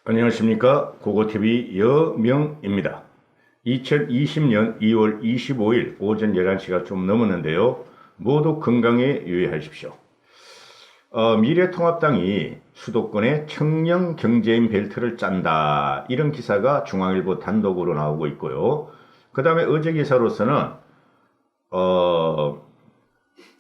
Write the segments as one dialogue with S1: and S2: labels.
S1: 안녕하십니까. 고고TV 여명입니다. 2020년 2월 25일 오전 11시가 좀 넘었는데요. 모두 건강에 유의하십시오. 미래통합당이 수도권에 청년 경제인 벨트를 짠다. 이런 기사가 중앙일보 단독으로 나오고 있고요. 그 다음에 어제 기사로서는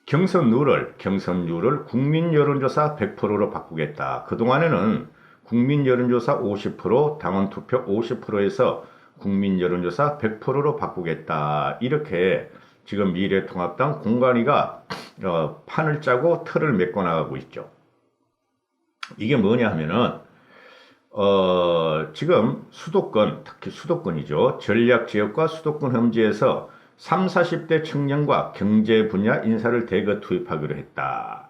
S1: 경선률을 국민 여론조사 100%로 바꾸겠다. 그동안에는 국민 여론조사 50%, 당원 투표 50%에서 국민 여론조사 100%로 바꾸겠다. 이렇게 지금 미래통합당 공관위가 판을 짜고 틀을 메꿔 나가고 있죠. 이게 뭐냐 하면은 지금 수도권, 특히 수도권이죠. 전략지역과 수도권 험지에서 30, 40대 청년과 경제 분야 인사를 대거 투입하기로 했다.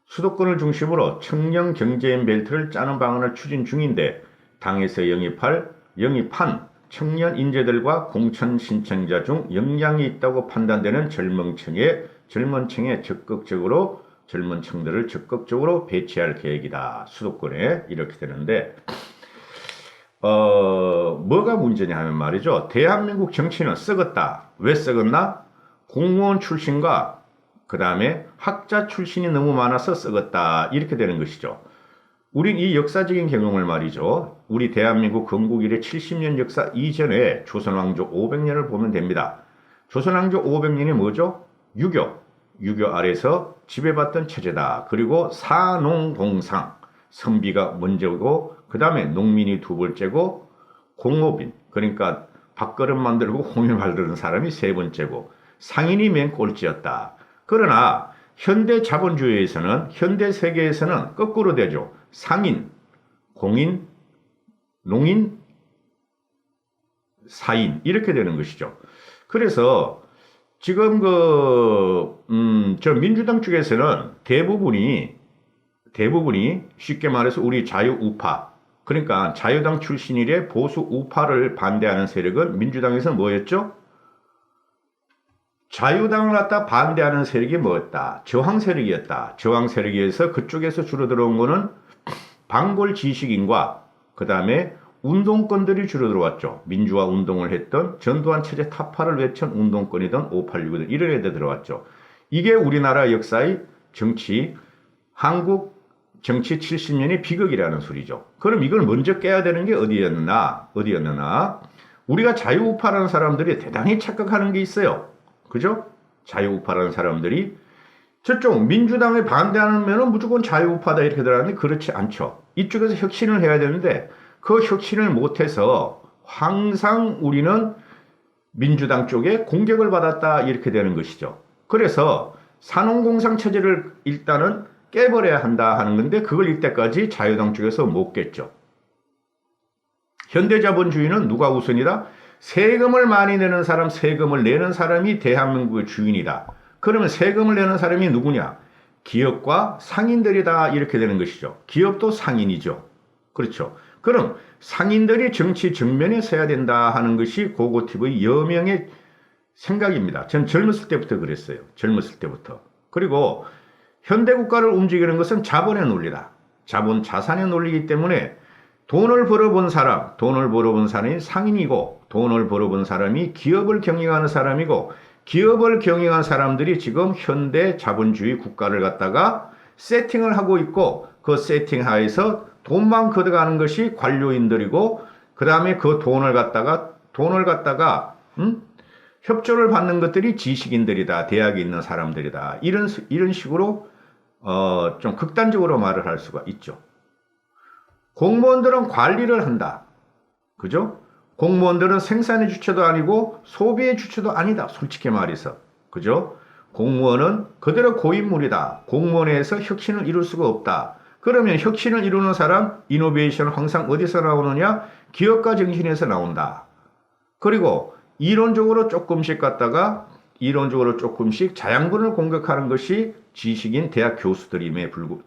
S1: 수도권을 중심으로 청년 경제인 벨트를 짜는 방안을 추진 중인데 당에서 영입한 청년 인재들과 공천 신청자 중 역량이 있다고 판단되는 젊은 층들을 적극적으로 배치할 계획이다. 수도권에 이렇게 되는데 뭐가 문제냐 하면 말이죠. 대한민국 정치는 썩었다. 왜 썩었나? 공무원 출신과 그 다음에 학자 출신이 너무 많아서 썩었다. 이렇게 되는 것이죠. 우린 이 역사적인 경험을 말이죠. 우리 대한민국 건국 이래 70년 역사 이전에 조선왕조 500년을 보면 됩니다. 조선왕조 500년이 뭐죠? 유교 아래서 지배받던 체제다. 그리고 사농공상, 선비가 먼저고 그 다음에 농민이 두 번째고 공업인, 그러니까 밥그릇 만들고 홍유 만드는 사람이 세 번째고 상인이 맨 꼴찌였다. 그러나 현대 자본주의에서는, 현대 세계에서는 거꾸로 되죠. 상인, 공인, 농인, 사인 이렇게 되는 것이죠. 그래서 지금 저 민주당 쪽에서는 대부분이 쉽게 말해서 우리 자유우파, 그러니까 자유당 출신이래 보수 우파를 반대하는 세력은 민주당에서 뭐였죠? 자유당을 갖다 반대하는 세력이 뭐였다? 저항 세력이었다. 저항 세력에서 그쪽에서 주로 들어온 거는 반골 지식인과 그 다음에 운동권들이 주로 들어왔죠. 민주화 운동을 했던 전두환 체제 타파를 외친 운동권이던 586이든 이런 애들 들어왔죠. 이게 우리나라 역사의 정치, 한국 정치 70년의 비극이라는 소리죠. 그럼 이걸 먼저 깨야 되는 게 어디였느냐? 우리가 자유우파라는 사람들이 대단히 착각하는 게 있어요. 그죠? 자유우파라는 사람들이 저쪽 민주당에 반대하면 무조건 자유우파다 이렇게 들어가는데 그렇지 않죠. 이쪽에서 혁신을 해야 되는데 그 혁신을 못해서 항상 우리는 민주당 쪽에 공격을 받았다 이렇게 되는 것이죠. 그래서 산업공상 체제를 일단은 깨버려야 한다 하는 건데 그걸 이때까지 자유당 쪽에서 못 깼죠. 현대자본주의는 누가 우선이다? 세금을 많이 내는 사람, 세금을 내는 사람이 대한민국의 주인이다. 그러면 세금을 내는 사람이 누구냐? 기업과 상인들이다 이렇게 되는 것이죠. 기업도 상인이죠. 그렇죠. 그럼 상인들이 정치 정면에 서야 된다 하는 것이 고고TV 여명의 생각입니다. 전 젊었을 때부터 그랬어요. 젊었을 때부터. 그리고 현대국가를 움직이는 것은 자본의 논리다. 자산의 논리이기 때문에 돈을 벌어본 사람이 상인이고 돈을 벌어본 사람이 기업을 경영하는 사람이고 기업을 경영한 사람들이 지금 현대 자본주의 국가를 갖다가 세팅을 하고 있고 그 세팅 하에서 돈만 걷어가는 것이 관료인들이고 그 다음에 그 돈을 갖다가 협조를 받는 것들이 지식인들이다. 대학에 있는 사람들이다. 이런 식으로 좀 극단적으로 말을 할 수가 있죠. 공무원들은 관리를 한다. 그죠? 공무원들은 생산의 주체도 아니고 소비의 주체도 아니다. 솔직히 말해서. 그죠? 공무원은 그대로 고인물이다. 공무원에서 혁신을 이룰 수가 없다. 그러면 혁신을 이루는 사람, 이노베이션은 항상 어디서 나오느냐? 기업가 정신에서 나온다. 그리고 이론적으로 조금씩 자양분을 공격하는 것이 지식인 대학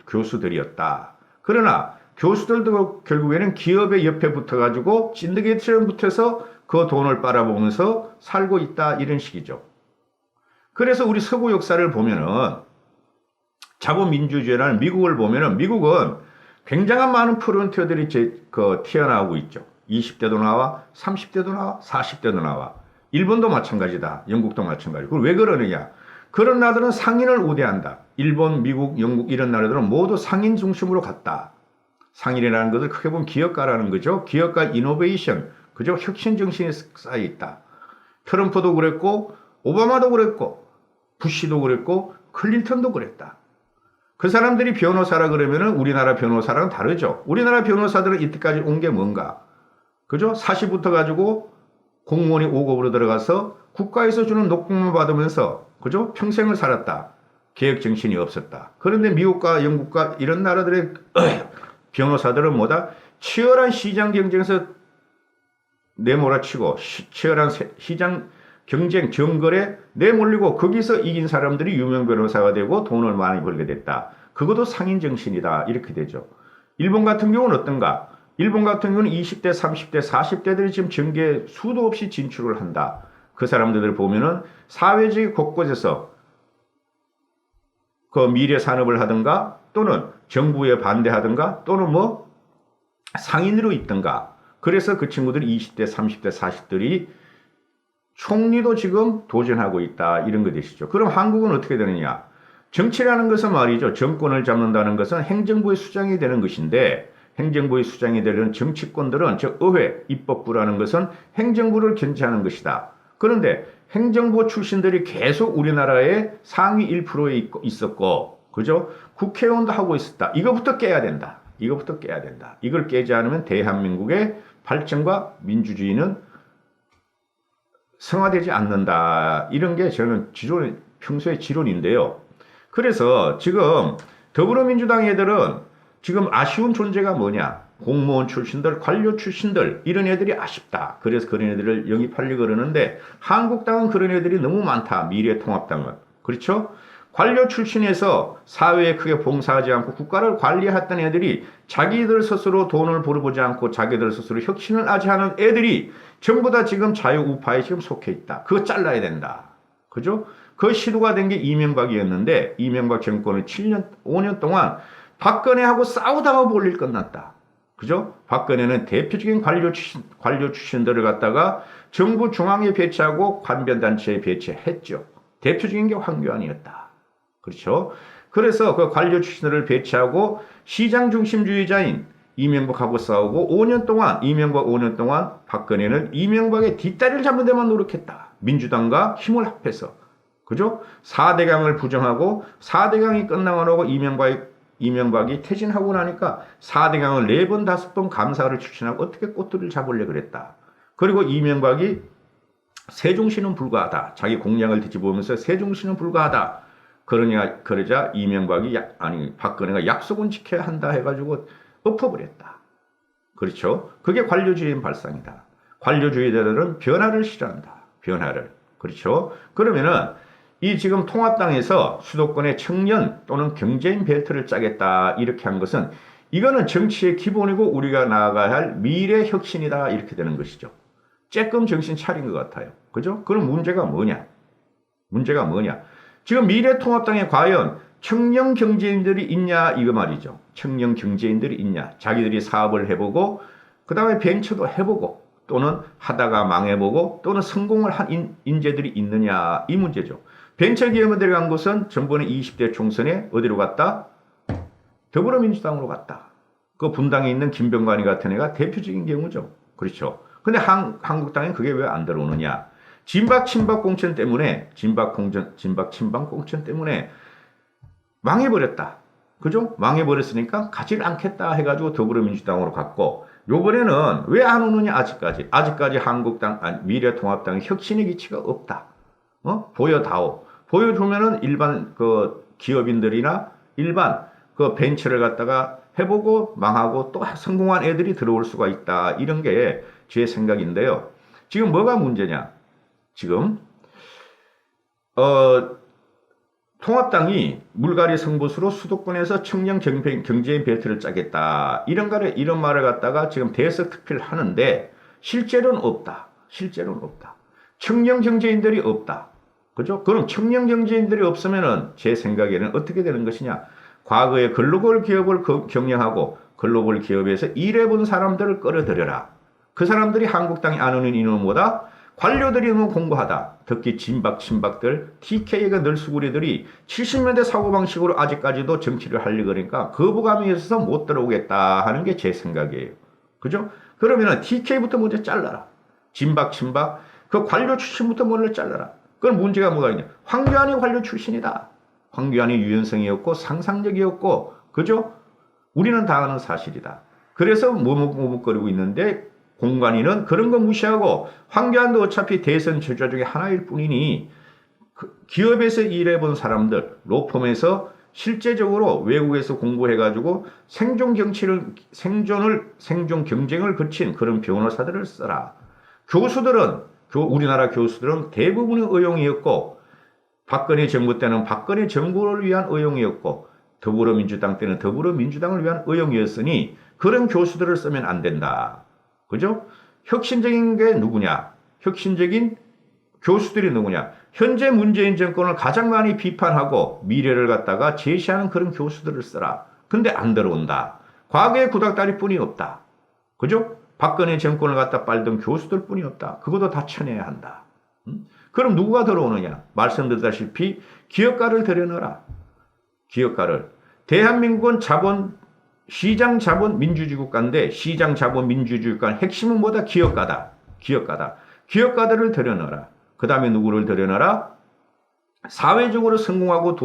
S1: 교수들이었다. 그러나 교수들도 결국에는 기업의 옆에 붙어가지고 찐득이처럼 붙어서 그 돈을 빨아먹으면서 살고 있다 이런 식이죠. 그래서 우리 서구 역사를 보면은 자본민주주의라는 미국을 보면은 미국은 굉장한 많은 프론티어들이 튀어나오고 있죠. 20대도 나와, 30대도 나와, 40대도 나와. 일본도 마찬가지다. 영국도 마찬가지. 그리고 왜 그러느냐? 그런 나라들은 상인을 우대한다. 일본, 미국, 영국 이런 나라들은 모두 상인 중심으로 갔다. 상인이라는 것을 크게 보면 기업가라는 거죠. 기업가 이노베이션, 그죠? 혁신 정신이 쌓여 있다. 트럼프도 그랬고, 오바마도 그랬고, 부시도 그랬고, 클린턴도 그랬다. 그 사람들이 변호사라 그러면은 우리나라 변호사랑은 다르죠. 우리나라 변호사들은 이때까지 온 게 뭔가? 그죠? 사시부터 가지고 공무원이 5급으로 들어가서 국가에서 주는 녹봉만 받으면서, 그죠? 평생을 살았다. 개혁 정신이 없었다. 그런데 미국과 영국과 이런 나라들의 변호사들은 뭐다? 치열한 시장 경쟁에서 내몰아치고 치열한 시장 경쟁, 정거래 내몰리고 거기서 이긴 사람들이 유명 변호사가 되고 돈을 많이 벌게 됐다. 그것도 상인 정신이다. 이렇게 되죠. 일본 같은 경우는 어떤가? 일본 같은 경우는 20대, 30대, 40대들이 지금 정계에 수도 없이 진출을 한다. 그 사람들을 보면은 사회적 곳곳에서 그 미래 산업을 하든가 또는 정부에 반대하든가 또는 뭐 상인으로 있든가. 그래서 그 친구들이 20대, 30대, 40들이 총리도 지금 도전하고 있다. 이런 거 되시죠. 그럼 한국은 어떻게 되느냐? 정치라는 것은 말이죠. 정권을 잡는다는 것은 행정부의 수장이 되는 것인데 행정부의 수장이 되는 정치권들은 즉 의회, 입법부라는 것은 행정부를 견제하는 것이다. 그런데 행정부 출신들이 계속 우리나라의 상위 1%에 있었고, 그죠? 국회의원도 하고 있었다. 이거부터 깨야 된다. 이거부터 깨야 된다. 이걸 깨지 않으면 대한민국의 발전과 민주주의는 성화되지 않는다. 이런 게 저는 평소의 지론인데요. 그래서 지금 더불어민주당 애들은 지금 아쉬운 존재가 뭐냐? 공무원 출신들, 관료 출신들 이런 애들이 아쉽다. 그래서 그런 애들을 영입하려고 그러는데 한국당은 그런 애들이 너무 많다. 미래통합당은. 그렇죠? 관료 출신에서 사회에 크게 봉사하지 않고 국가를 관리했던 애들이 자기들 스스로 돈을 벌어보지 않고 자기들 스스로 혁신을 하지 않은 애들이 전부 다 지금 자유우파에 지금 속해 있다. 그거 잘라야 된다. 그죠? 그 시도가 된 게 이명박이었는데 이명박 정권은 7년, 5년 동안 박근혜하고 싸우다가 볼일 끝났다. 그죠? 박근혜는 대표적인 관료 출신들을 갖다가 정부 중앙에 배치하고 관변단체에 배치했죠. 대표적인 게 황교안이었다. 그렇죠? 그래서 그 관료 출신들을 배치하고 시장 중심주의자인 이명박하고 싸우고 5년 동안 이명박 5년 동안 박근혜는 이명박의 뒷다리를 잡는 데만 노력했다. 민주당과 힘을 합해서. 그죠? 4대강을 부정하고 4대강이 끝나고 이명박이 퇴진하고 나니까 4대강을 4번, 5번 감사를 추진하고 어떻게 꼬투리를 잡으려고 그랬다. 그리고 이명박이 세종시는 불가하다. 자기 공약을 뒤집어보면서 세종시는 불가하다. 그러자 박근혜가 약속은 지켜야 한다 해가지고 엎어버렸다. 그렇죠? 그게 관료주의의 발상이다. 관료주의자들은 변화를 싫어한다. 변화를. 그렇죠? 그러면은 이 지금 통합당에서 수도권의 청년 또는 경제인 벨트를 짜겠다 이렇게 한 것은 이거는 정치의 기본이고 우리가 나아가야 할 미래 혁신이다 이렇게 되는 것이죠. 쬐끔 정신 차린 것 같아요. 그죠? 그럼 문제가 뭐냐? 지금 미래통합당에 과연 청년 경제인들이 있냐 이거 말이죠. 청년 경제인들이 있냐. 자기들이 사업을 해보고 그 다음에 벤처도 해보고 또는 하다가 망해보고 또는 성공을 한 인재들이 있느냐 이 문제죠. 벤처기업에 들어간 것은 전번에 20대 총선에 어디로 갔다? 더불어민주당으로 갔다. 그 분당에 있는 김병관이 같은 애가 대표적인 경우죠. 그렇죠. 근데 한국당에 그게 왜 안 들어오느냐? 진박 친박 공천 때문에 진박 친박 공천 때문에 망해버렸다. 그죠? 망해버렸으니까 가지를 않겠다 해가지고 더불어민주당으로 갔고 요번에는 왜 안 오느냐 아직까지 미래통합당의 혁신의 기치가 없다. 보여다오. 보여주면은 일반 그 기업인들이나 일반 그 벤처를 갖다가 해보고 망하고 또 성공한 애들이 들어올 수가 있다. 이런 게 제 생각인데요. 지금 뭐가 문제냐? 지금 통합당이 물갈이 승부수로 수도권에서 청년 경제인 벨트를 짜겠다. 이런 말을 갖다가 지금 대석 특필을 하는데 실제로는 없다. 청년 경제인들이 없다. 그죠? 그럼 청년 경제인들이 없으면은 제 생각에는 어떻게 되는 것이냐? 과거에 글로벌 기업을 경영하고 글로벌 기업에서 일해본 사람들을 끌어들여라. 그 사람들이 한국당에 안 오는 이유보다 관료들이 너무 공부하다. 특히 진박 친박들 TK가 널수구리들이 70년대 사고방식으로 아직까지도 정치를 하려고 그러니까 거부감이 있어서 못 들어오겠다 하는 게 제 생각이에요. 그죠? 그러면은 TK부터 먼저 잘라라. 진박 친박 그 관료 출신부터 먼저 잘라라. 그건 문제가 뭐가 있냐. 황교안이 관료 출신이다. 황교안이 유연성이었고 상상력이었고 그죠? 우리는 다 아는 사실이다. 그래서 머뭇머뭇거리고 있는데 공관위는 그런 거 무시하고 황교안도 어차피 대선 주자 중에 하나일 뿐이니 기업에서 일해본 사람들, 로펌에서 실제적으로 외국에서 공부해가지고 생존 경쟁을 거친 그런 변호사들을 써라. 우리나라 교수들은 대부분의 의용이었고 박근혜 정부 때는 박근혜 정부를 위한 의용이었고 더불어민주당 때는 더불어민주당을 위한 의용이었으니 그런 교수들을 쓰면 안 된다. 그죠? 혁신적인 게 누구냐? 혁신적인 교수들이 누구냐? 현재 문재인 정권을 가장 많이 비판하고 미래를 갖다가 제시하는 그런 교수들을 써라. 근데 안 들어온다. 과거의 구닥다리뿐이 없다. 그죠? 박근혜 정권을 갖다 빨던 교수들 뿐이 없다. 그것도 다 쳐내야 한다. 그럼 누가 들어오느냐? 말씀드렸다시피 기업가를 들여넣어라. 기업가를. 대한민국은 시장 자본 민주주의 국가인데 시장 자본 민주주의 국가의 핵심은 뭐다? 기업가다. 기업가들을 들여넣어라. 그 다음에 누구를 들여넣어라? 사회적으로 성공하고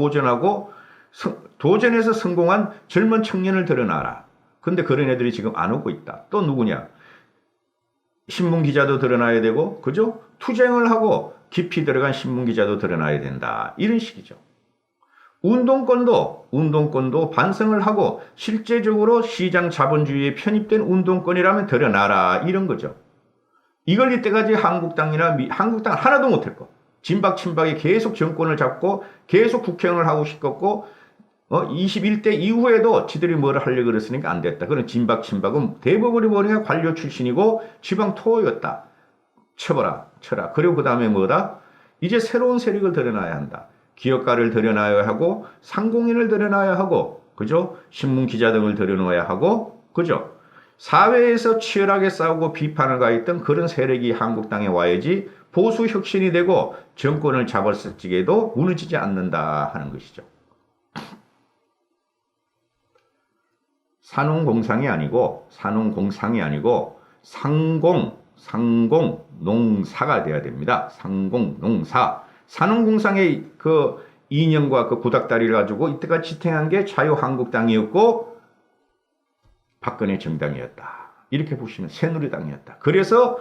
S1: 도전해서 성공한 젊은 청년을 들여놔라. 근데 그런 애들이 지금 안 오고 있다. 또 누구냐? 신문기자도 드러나야 되고, 그죠? 투쟁을 하고 깊이 들어간 신문기자도 드러나야 된다. 이런 식이죠. 운동권도 반성을 하고 실제적으로 시장 자본주의에 편입된 운동권이라면 드러나라. 이런 거죠. 이걸 이때까지 한국당 하나도 못했고, 진박 친박이 계속 정권을 잡고 계속 국회의원을 하고 싶었고, 21대 이후에도 지들이 뭐를 하려고 그랬으니까 안 됐다. 그런 진박 친박은 대부분이 뭐냐? 관료 출신이고 지방 토호였다. 쳐라. 그리고 그 다음에 뭐다? 이제 새로운 세력을 드러나야 한다. 기업가를 드러나야 하고 상공인을 드러나야 하고 그죠? 신문 기자 등을 드러나야 하고 그죠? 사회에서 치열하게 싸우고 비판을 가했던 그런 세력이 한국당에 와야지 보수 혁신이 되고 정권을 잡았을 적에도 무너지지 않는다 하는 것이죠. 산업공상이 아니고 상공농사가 돼야 됩니다. 상공농사. 산업공상의 그 이념과 그 구닥다리를 가지고 이때까지 지탱한 게 자유한국당이었고 박근혜 정당이었다. 이렇게 보시면 새누리당이었다. 그래서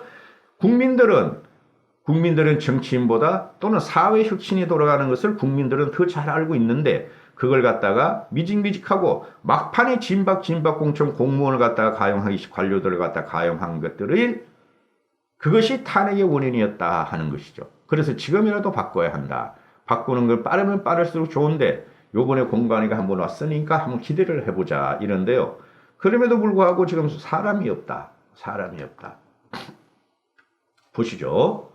S1: 국민들은 정치인보다 또는 사회 혁신이 돌아가는 것을 국민들은 더 잘 알고 있는데 그걸 갖다가 미직미직하고 막판에 진박 공천 공무원을 갖다가 관료들을 갖다가 가용한 것들을 그것이 탄핵의 원인이었다 하는 것이죠. 그래서 지금이라도 바꿔야 한다. 바꾸는 걸 빠르면 빠를수록 좋은데 요번에 공관위가 한번 왔으니까 한번 기대를 해보자 이런데요. 그럼에도 불구하고 지금 사람이 없다. 보시죠.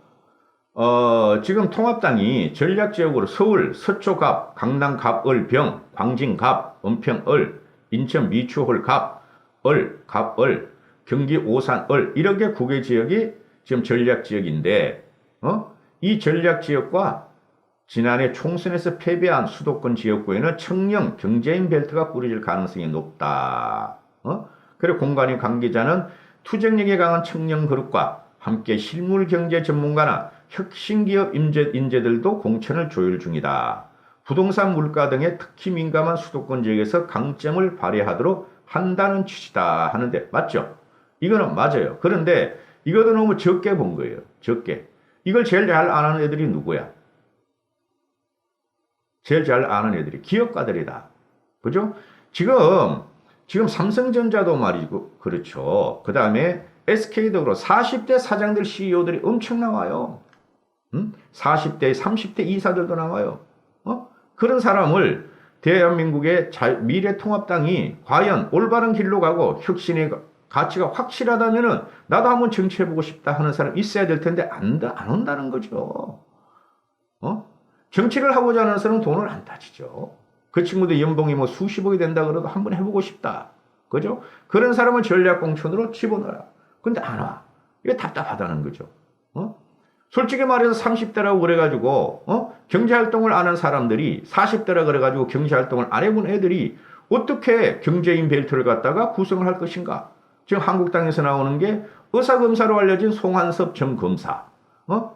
S1: 지금 통합당이 전략지역으로 서울, 서초갑, 강남 갑을 병, 광진 갑, 은평 을, 인천 미추홀 갑, 경기 오산 을 이렇게 9개 지역이 지금 전략지역인데 이 전략지역과 지난해 총선에서 패배한 수도권 지역구에는 청년 경제인 벨트가 꾸려질 가능성이 높다. 그리고 공관위 관계자는 투쟁력이 강한 청년 그룹과 함께 실물 경제 전문가나 혁신기업 인재들도 공천을 조율 중이다. 부동산 물가 등에 특히 민감한 수도권 지역에서 강점을 발휘하도록 한다는 취지다 하는데 맞죠? 이거는 맞아요. 그런데 이것도 너무 적게 본 거예요. 적게. 이걸 제일 잘 아는 애들이 누구야? 제일 잘 아는 애들이 기업가들이다. 그죠? 지금 삼성전자도 말이고 그렇죠. 그 다음에 SK도 그렇고 40대 사장들 CEO들이 엄청 나와요. 40대, 30대 이사들도 나와요. 그런 사람을 대한민국의 미래통합당이 과연 올바른 길로 가고 혁신의 가치가 확실하다면은 나도 한번 정치해보고 싶다 하는 사람 있어야 될 텐데 안 온다는 거죠. 정치를 하고자 하는 사람은 돈을 안 따지죠. 그 친구들 연봉이 뭐 수십억이 된다 그래도 한번 해보고 싶다. 그죠? 그런 사람을 전략공천으로 집어넣어라. 근데 안 와. 이게 답답하다는 거죠. 솔직히 말해서 30대라고 그래가지고 경제활동을 안 한 사람들이 40대라 그래가지고 경제활동을 안 해본 애들이 어떻게 경제인 벨트를 갖다가 구성을 할 것인가? 지금 한국당에서 나오는 게 의사검사로 알려진 송한섭 전 검사,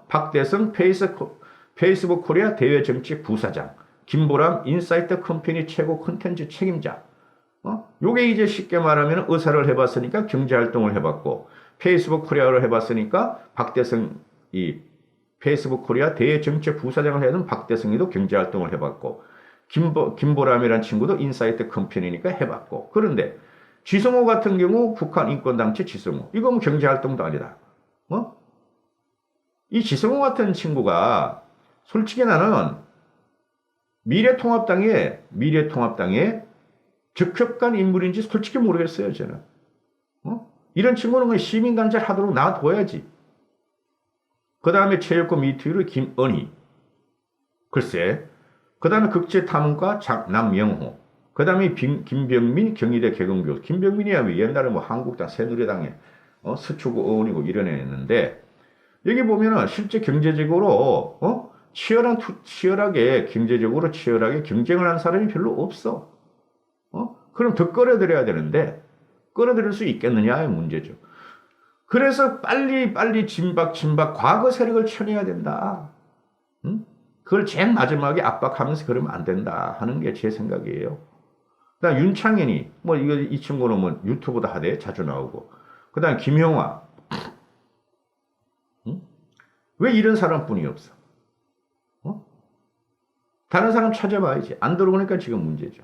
S1: 박대성 페이스북 코리아 대외정책 부사장, 김보람 인사이트 컴퍼니 최고 컨텐츠 책임자. 요게 이제 쉽게 말하면 의사를 해봤으니까 경제활동을 해봤고, 페이스북 코리아를 해봤으니까 박대성 이 페이스북 코리아 대외정책 부사장을 해둔 박대성이도 경제활동을 해봤고, 김보람이라는 친구도 인사이트 컴퍼니니까 해봤고. 그런데 지성호 같은 경우 북한 인권단체 지성호, 이거 뭐 경제활동도 아니다. 이 지성호 같은 친구가 솔직히 나는 미래통합당의 적격간 인물인지 솔직히 모르겠어요, 저는. 이런 친구는 그냥 시민단체를 하도록 놔둬야지. 그 다음에 체육권 미투유로 김은희. 글쎄. 그 다음에 국제탐험가 남영호. 그 다음에 김병민 경희대 개공교수. 김병민이야 옛날에 뭐 한국당 새누리당에 서초구 의원이고 이런 애였는데, 여기 보면은 실제 경제적으로 치열하게 경제적으로 치열하게 경쟁을 한 사람이 별로 없어. 그럼 더 끌어들여야 되는데 끌어들일 수 있겠느냐의 문제죠. 그래서 빨리 진박 과거 세력을 쳐내야 된다. 그걸 제일 마지막에 압박하면서 그러면 안 된다 하는 게 제 생각이에요. 그다음 윤창현이 이 친구는 뭐 유튜브도 하대 자주 나오고. 그다음 김용화. 왜 이런 사람뿐이 없어? 다른 사람 찾아봐야지. 안 들어오니까 지금 문제죠.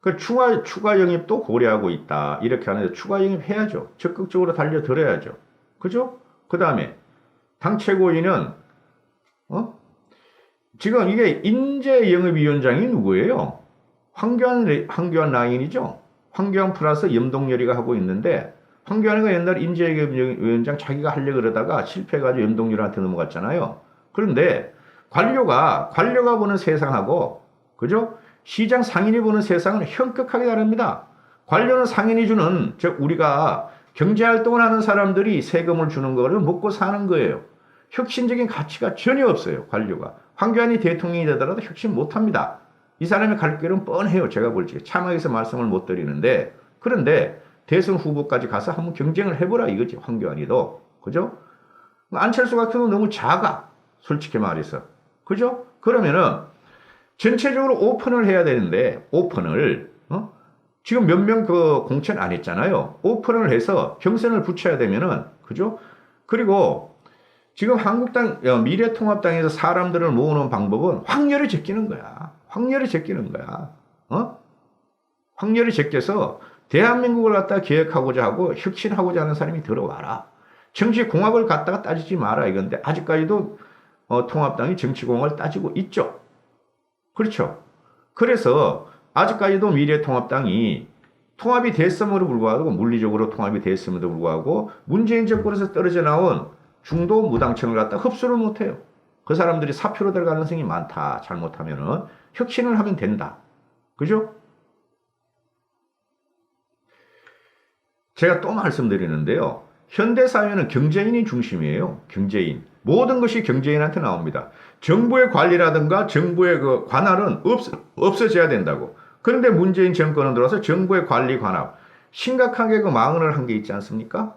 S1: 그 추가 영입도 고려하고 있다. 이렇게 하는데 추가 영입해야죠. 적극적으로 달려들어야죠. 그죠? 그 다음에 당 최고위는 지금 이게 인재영입위원장이 누구예요? 황교안 라인이죠. 황교안 플러스 염동열이가 하고 있는데, 황교안이가 옛날 인재영입위원장 자기가 하려고 그러다가 실패해가지고 염동열한테 넘어갔잖아요. 그런데 관료가 보는 세상하고, 그죠? 시장 상인이 보는 세상은 현격하게 다릅니다. 관료는 상인이 주는, 즉 우리가 경제활동을 하는 사람들이 세금을 주는 거를 먹고 사는 거예요. 혁신적인 가치가 전혀 없어요. 관료가. 황교안이 대통령이 되더라도 혁신 못합니다. 이 사람이 갈 길은 뻔해요. 제가 볼 적에. 차마에서 말씀을 못 드리는데, 그런데 대선 후보까지 가서 한번 경쟁을 해보라 이거지. 황교안이도. 그죠? 안철수 같은 경우는 너무 작아. 솔직히 말해서. 그죠? 그러면은 전체적으로 오픈을 해야 되는데, 오픈을 지금 몇 명 공천 안 했잖아요. 오픈을 해서 경선을 붙여야 되면은, 그죠? 그리고 지금 한국당 미래통합당에서 사람들을 모으는 방법은 확률을 제끼는 거야. 확률을 제끼는 거야. 확률을 제껴서 대한민국을 갖다 개혁하고자 하고 혁신하고자 하는 사람이 들어와라. 정치공학을 갖다가 따지지 마라 이건데, 아직까지도 통합당이 정치공학을 따지고 있죠. 그렇죠. 그래서 아직까지도 미래통합당이 통합이 됐음에도 불구하고, 물리적으로 통합이 됐음에도 불구하고 문재인 정권에서 떨어져 나온 중도 무당층을 갖다 흡수를 못해요. 그 사람들이 사표로 될 가능성이 많다. 잘못하면은. 혁신을 하면 된다. 그죠? 제가 또 말씀드리는데요. 현대사회는 경제인이 중심이에요. 경제인. 모든 것이 경제인한테 나옵니다. 정부의 관리라든가 정부의 그 관할은 없어져야 된다고. 그런데 문재인 정권은 들어서 정부의 관리 관합. 심각하게 그 망언을 한 게 있지 않습니까?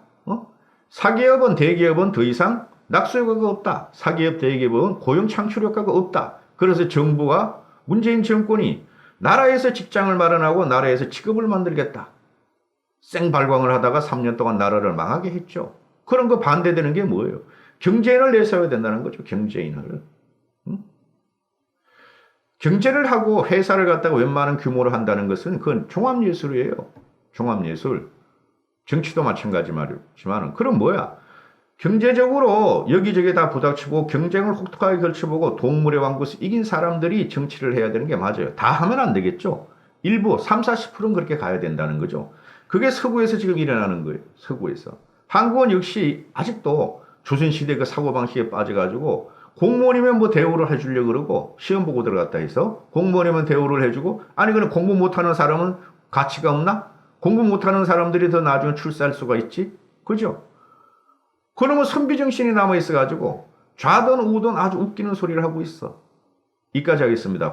S1: 사기업은 대기업은 더 이상 낙수효과가 없다. 사기업 대기업은 고용 창출 효과가 없다. 그래서 정부가 문재인 정권이 나라에서 직장을 마련하고 나라에서 직업을 만들겠다. 생발광을 하다가 3년 동안 나라를 망하게 했죠. 그런 거 반대되는 게 뭐예요? 경제인을 내세워야 된다는 거죠. 경제인을. 경제를 하고 회사를 갖다가 웬만한 규모로 한다는 것은 그건 종합예술이에요. 종합예술. 정치도 마찬가지지만 그럼 뭐야? 경제적으로 여기저기 다 부닥치고 경쟁을 혹독하게 걸쳐보고 동물의 왕국에서 이긴 사람들이 정치를 해야 되는 게 맞아요. 다 하면 안 되겠죠. 일부 30-40%는 그렇게 가야 된다는 거죠. 그게 서구에서 지금 일어나는 거예요. 서구에서. 한국은 역시 아직도 조선시대 그 사고방식에 빠져가지고 공무원이면 뭐 대우를 해주려고 그러고 시험 보고 들어갔다 해서 공무원이면 대우를 해주고 아니 그럼 공부 못하는 사람은 가치가 없나? 공부 못하는 사람들이 더 나중에 출세할 수가 있지? 그죠? 그러면 선비정신이 남아있어가지고 좌든 우든 아주 웃기는 소리를 하고 있어. 이까지 하겠습니다.